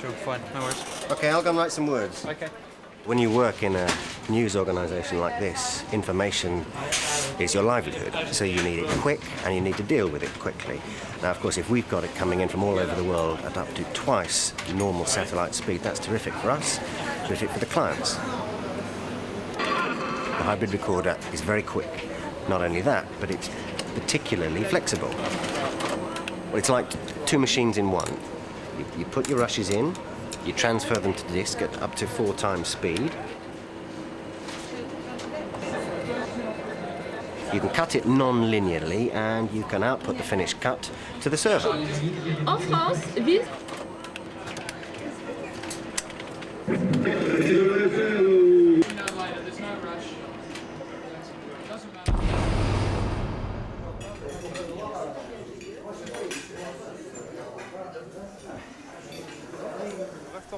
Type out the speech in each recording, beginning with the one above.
sure, fine, no worries. Okay, I'll go and write some words. Okay. When you work in a news organisation like this, information is your livelihood. So you need it quick and you need to deal with it quickly. Now, of course, if we've got it coming in from all over the world at up to twice normal satellite speed, that's terrific for us, terrific for the clients. The hybrid recorder is very quick. Not only that, but it's particularly flexible. Well, it's like two machines in one. You put your rushes in, you transfer them to the disk at up to 4 times speed. You can cut it non-linearly and you can output the finished cut to the server. En France, ville.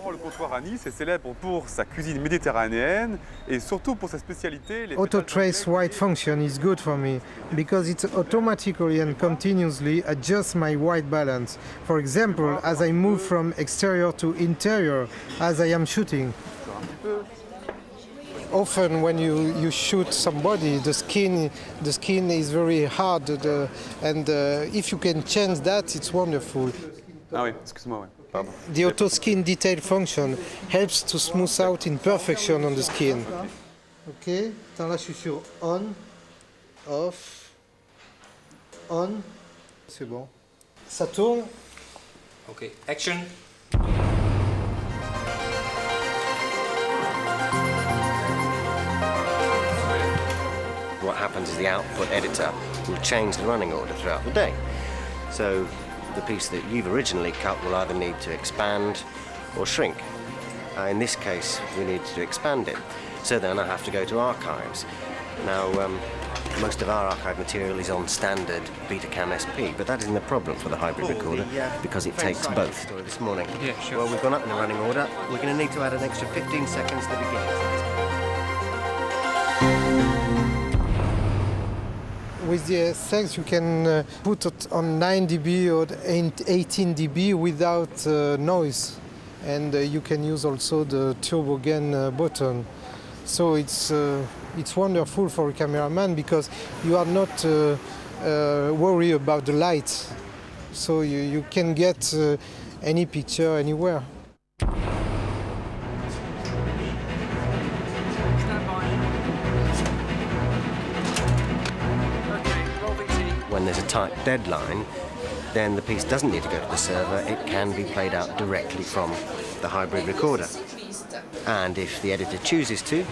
Le comptoir à Nice est célèbre pour sa cuisine méditerranéenne et surtout pour sa spécialité. Auto trace white function is good for me because it automatically and continuously adjusts my white balance. For example, as I move from exterior to interior as I am shooting. Often when you shoot somebody, the skin is very hard and if you can change that, it's wonderful. Ah oui, excuse-moi, ouais. Pardon. The auto skin detail function helps to smooth out imperfection on the skin. Ok, attends, là je suis sur on, off, on, c'est bon. Ça tourne. Ok, action. What happens is the output editor will change the running order throughout the day. So the piece that you've originally cut will either need to expand or shrink. In this case, we need to expand it. So then I have to go to archives. Now, most of our archive material is on standard Betacam SP, but that isn't a problem for the hybrid recorder because it takes both. This morning. Yeah, sure. Well, we've gone up in the running order. We're going to need to add an extra 15 seconds to the beginning. With the SX you can put it on 9 dB or 18 dB without noise, and you can use also the turbo gain button. So it's wonderful for a cameraman because you are not worried about the light, so you can get any picture anywhere. When there's a tight deadline, then the piece doesn't need to go to the server. It can be played out directly from the hybrid recorder. And if the editor chooses to,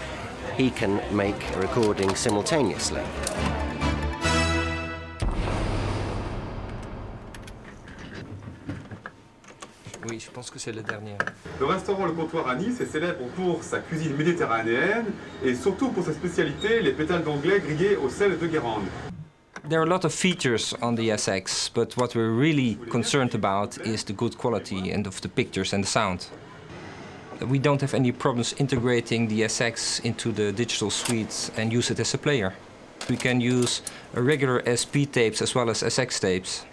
he can make a recording simultaneously. Oui, je pense que c'est le dernier. Le restaurant Le Comptoir à Nice est célèbre pour sa cuisine méditerranéenne et surtout pour sa spécialité, les pétales d'anglais grillés au sel de Guérande. There are a lot of features on the SX, but what we're really concerned about is the good quality and of the pictures and the sound. We don't have any problems integrating the SX into the digital suite and use it as a player. We can use regular SP tapes as well as SX tapes.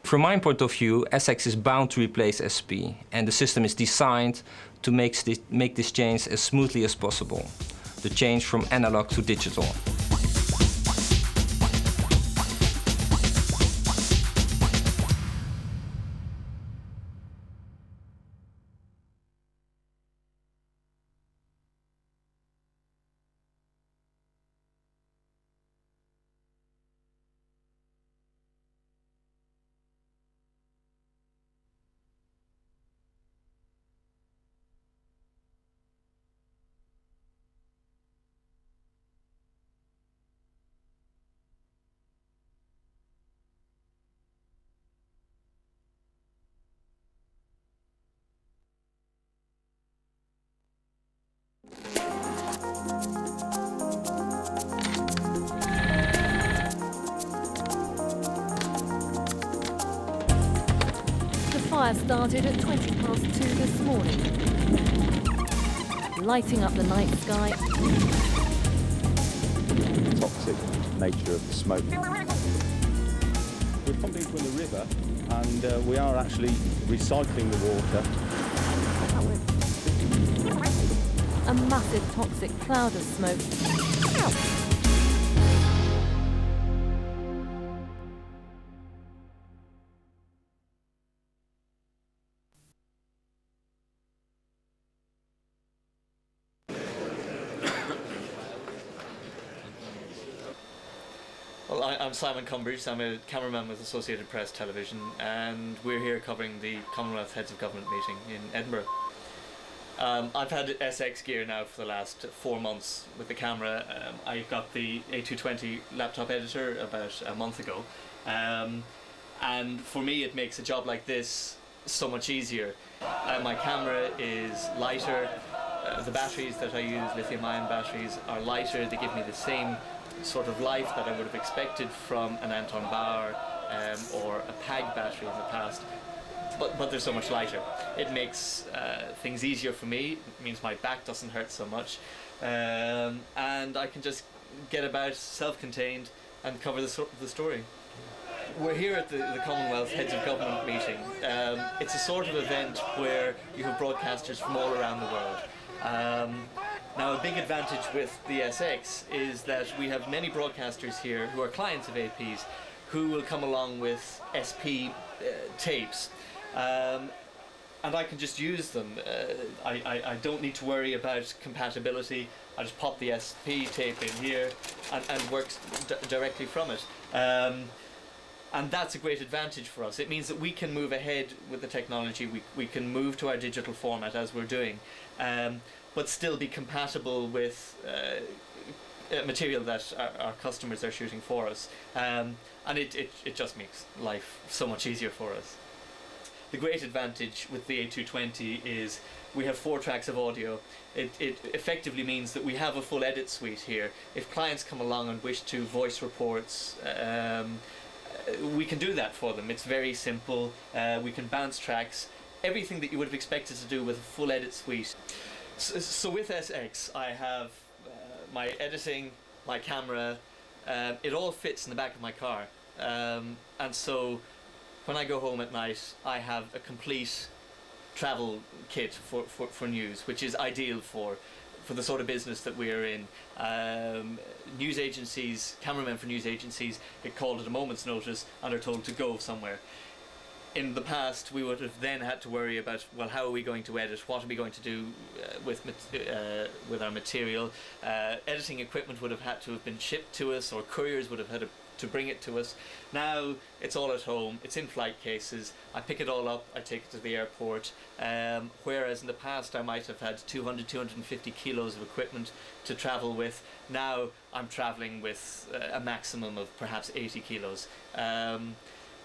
From my point of view, SX is bound to replace SP, and the system is designed to make this change as smoothly as possible, the change from analog to digital. The fire started at 2:20 this morning, lighting up the night sky. Toxic nature of the smoke. We're pumping from the river and we are actually recycling the water. massive toxic cloud of smoke. Well, I'm Simon Cumbridge. I'm a cameraman with Associated Press Television, and we're here covering the Commonwealth Heads of Government meeting in Edinburgh. I've had SX gear now for the last 4 months with the camera. I got the A220 laptop editor about a month ago, and for me it makes a job like this so much easier. My camera is lighter. The batteries that I use, lithium-ion batteries, are lighter. They give me the same sort of life that I would have expected from an Anton Bauer or a PAG battery in the past, but they're so much lighter. It makes things easier for me. It means my back doesn't hurt so much, and I can just get about self-contained and cover the story. We're here at the Commonwealth Heads of Government meeting. It's a sort of event where you have broadcasters from all around the world. Now, a big advantage with the SX is that we have many broadcasters here who are clients of APs who will come along with SP tapes, and I can just use them. I don't need to worry about compatibility. I just pop the SP tape in here and works directly from it. And that's a great advantage for us. It means that we can move ahead with the technology. We can move to our digital format as we're doing, but still be compatible with material that our customers are shooting for us. And it just makes life so much easier for us. The great advantage with the A220 is we have 4 tracks of audio. It effectively means that we have a full edit suite here. If clients come along and wish to voice reports, we can do that for them. It's very simple. We can bounce tracks, everything that you would have expected to do with a full edit suite. So with SX, I have my editing, my camera, it all fits in the back of my car. And so when I go home at night, I have a complete travel kit for news, which is ideal for the sort of business that we are in. News agencies, cameramen for news agencies get called at a moment's notice and are told to go somewhere. In the past, we would have then had to worry about, well, how are we going to edit? What are we going to do with our material? Editing equipment would have had to have been shipped to us, or couriers would have had to bring it to us. Now it's all at home. It's in flight cases. I pick it all up. I take it to the airport. Whereas in the past, I might have had 200, 250 kilos of equipment to travel with. Now I'm traveling with a maximum of perhaps 80 kilos.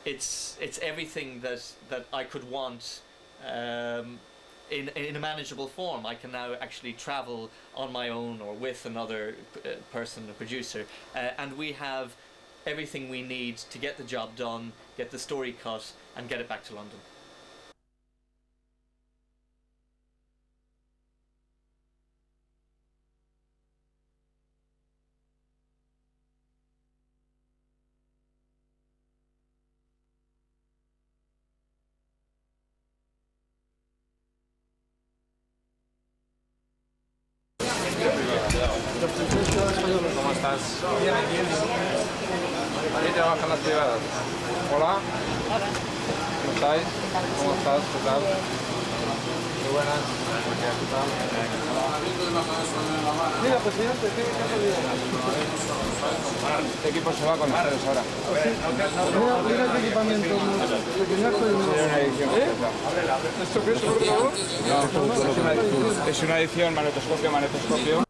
It's everything that I could want in a manageable form. I can now actually travel on my own or with another person, a producer, and we have everything we need to get the job done, get the story cut, and get it back to London. ¿Cómo estás? Bien, bien. Aquí trabajan las privadas. Hola. Hola. ¿Cómo estáis? ¿Cómo estás? ¿Qué tal? Muy buenas. ¿Qué tal? Mira, presidente, ¿qué este equipo se va con ustedes ahora? Mira este equipamiento. Una edición. ¿Esto qué es? No, es una edición, magnetoscopio.